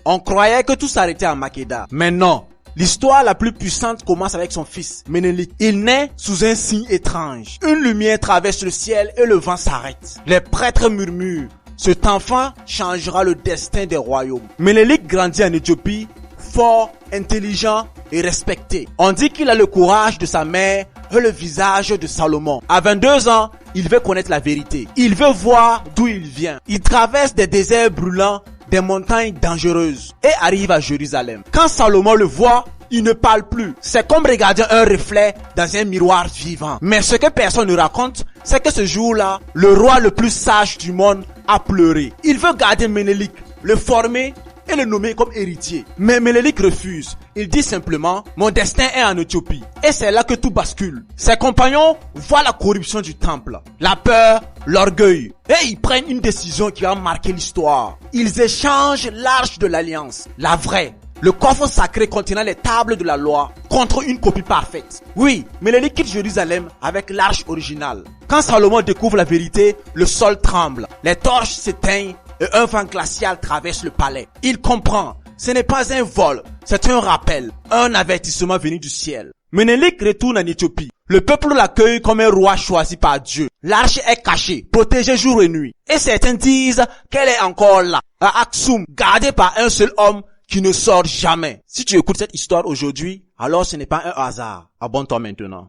On croyait que tout s'arrêtait à Makéda. Mais non. L'histoire la plus puissante commence avec son fils, Ménélik. Il naît sous un signe étrange. Une lumière traverse le ciel et le vent s'arrête. Les prêtres murmurent. Cet enfant changera le destin des royaumes. Ménélik grandit en Éthiopie, fort, intelligent et respecté. On dit qu'il a le courage de sa mère et le visage de Salomon. À 22 ans, il veut connaître la vérité. Il veut voir d'où il vient. Il traverse des déserts brûlants, des montagnes dangereuses et arrive à Jérusalem. Quand Salomon le voit, il ne parle plus. C'est comme regarder un reflet dans un miroir vivant. Mais ce que personne ne raconte, c'est que ce jour-là, le roi le plus sage du monde a pleuré. Il veut garder Ménélik, le former et le nommer comme héritier. Mais Ménélik refuse. Il dit simplement, mon destin est en Éthiopie. Et c'est là que tout bascule. Ses compagnons voient la corruption du temple, la peur, l'orgueil. Et ils prennent une décision qui va marquer l'histoire. Ils échangent l'arche de l'alliance, la vraie. Le coffre sacré contenant les tables de la loi contre une copie parfaite. Oui, Ménélik quitte Jérusalem avec l'arche originale. Quand Salomon découvre la vérité, le sol tremble, les torches s'éteignent et un vent glacial traverse le palais. Il comprend, ce n'est pas un vol, c'est un rappel, un avertissement venu du ciel. Ménélik retourne en Éthiopie. Le peuple l'accueille comme un roi choisi par Dieu. L'arche est cachée, protégée jour et nuit. Et certains disent qu'elle est encore là, à Aksum, gardée par un seul homme qui ne sort jamais. Si tu écoutes cette histoire aujourd'hui, alors ce n'est pas un hasard. Abonne-toi maintenant.